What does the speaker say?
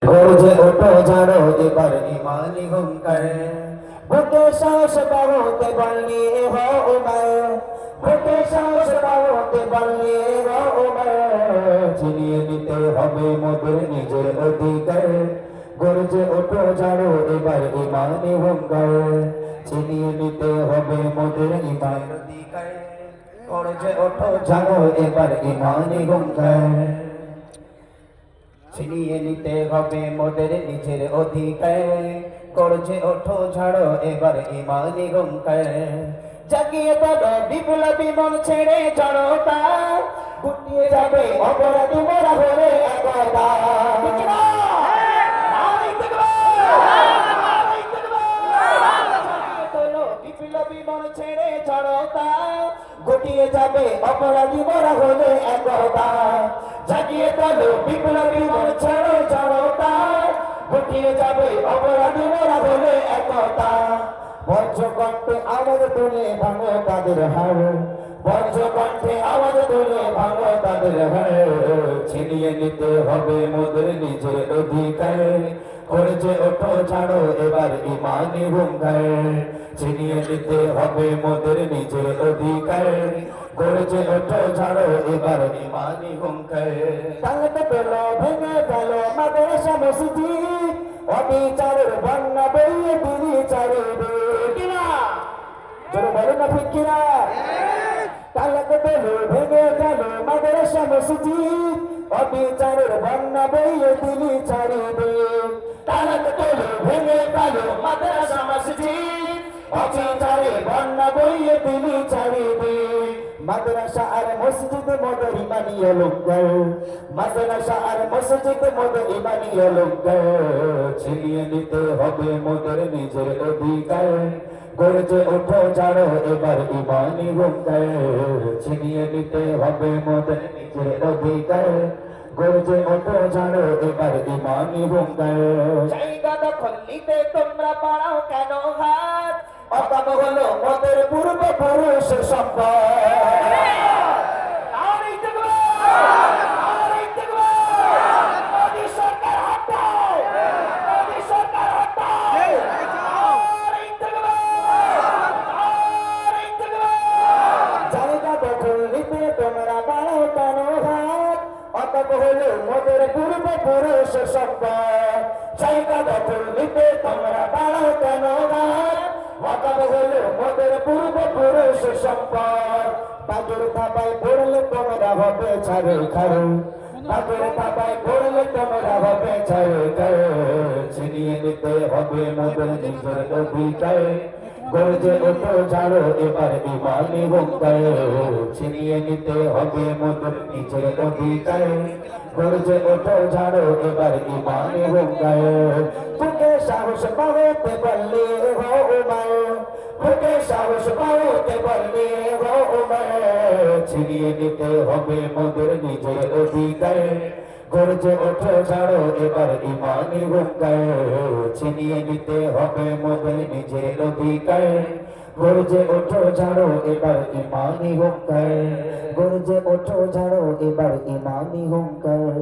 গর্জে ওঠো ঝাড়ো এবার ইমানি হুঙ্কার বুকে সাহস বাড়তে পারলি হো উমর বুকে সাহস বাড়তে পারলি হো উমর ছিনিয়ে নিতে হবে মোদের নিজের অধিকার গর্জে ওঠো ঝাড়ো এবার ইমানি হুঙ্কার ছিনিয়ে নিতে হবে মোদের ইমানের অধিকার গর্জে ওঠো ঝাড়ো এবার ইমানি হুঙ্কার ছিনিয়ে নিতে হবে মোদের নিজের অধিকার গর্জে ওঠো ঝাড়ো এবার ইমানি হুঙ্কার জাগিয়ে তোলো বিপ্লবী মন ছেড়ে জড়তা গুটিয়ে যাবে অপরাধী মোরা হলে একদা বিপ্লবী মন ছেড়ে জড়তা গুটিয়ে যাবে অপরাধী মোরা হলে একদা জাগিয়ে তোলো বিপ্লবী মন ছেড়ে জড়তা গুটিয়ে যাবে অপরাধী মোরা হলে একতা বজ্রকণ্ঠে আওয়াজ তুলে ভাঙো তাদের হাড় বজ্রকণ্ঠে আওয়াজ তুলে ভাঙো তাদের হাড় ছিনিয়ে নিতে হবে মোদের নিজের অধিকার গর্জে ওঠো ঝাড়ো এবার ইমানি হুঙ্কার ছিনিয়ে নিতে হবে মোদের নিজের অধিকার গর্জে ওঠো ঝাড়ো এবার ইমানি হুঙ্কার তালতে পেলো ভেঙে গেল মাদ্রাসা মসজিদ অবিচারের বন্যা বইয়ে দিলি চারিদিকে কিনা জোরে বলো না ঠিক কিনা তালতে পেলো ভেঙে গেল মাদ্রাসা মসজিদ অবিচারের বন্যা বইয়ে দিলি চারিদিকে তালতে পেলো ভেঙে গেল মাদ্রাসা মসজিদ অবিচারের বন্যা বইয়ে দিলি চারিদিকে মাদ্রাসা আর মসজিদ মোদের ইমানি অলঙ্কার মাদ্রাসা আর মসজিদ মোদের ইমানি অলঙ্কার ছিনিয়ে নিতে হবে মোদের নিজের অধিকার গর্জে ওঠো ঝাড়ো এবার ইমানি হুঙ্কার ছিনিয়ে নিতে হবে মোদের নিজের অধিকার গর্জে ওঠো ঝাড়ো এবার ইমানি হুঙ্কার জায়গা দখল নিতে তোমরা পাড়াও কেন হাত অকাম হলো মোদের পূর্বপুরুষ সম্পদ জায়গা দখল নিতে তোমরা পাড়াও কেন হাত অকাম হলো মোদের পূর্বপুরুষ সম্পদ জায়গা দখল নিতে তোমরা পাড়াও কেন হাত অকাম হলো মোদের পূর্বপুরুষ সম্পদ বাগের থাবায় পড়লে তোমরা হবে ছাড়ে খারু বাগের থাবায় পড়লে তোমরা হবে ছাড়ে খারু ছিনিয়ে নিতে হবে মোদের নিজের অধিকার গর্জে ওঠো ঝাড়ো এবার ইমানি হুঙ্কার ছিনিয়ে নিতে হবে মোদের নিজের অধিকার গর্জে ওঠো ঝাড়ো এবার ইমানি হুঙ্কার বুকে সাহস বাড়তে পারলে হো উমর বুকে সাহস বাড়তে পারলে হো উমর ছিনিয়ে নিতে হবে মোদের নিজের অধিকার গর্জে ওঠো ঝাড়ো এবার ইমানি হুঙ্কার ছিনিয়ে নিতে হবে মোদের নিজের অধিকার গর্জে ওঠো ঝাড়ো এবার ইমানি হুঙ্কার গর্জে ওঠো ঝাড়ো এবার ইমানি হুঙ্কার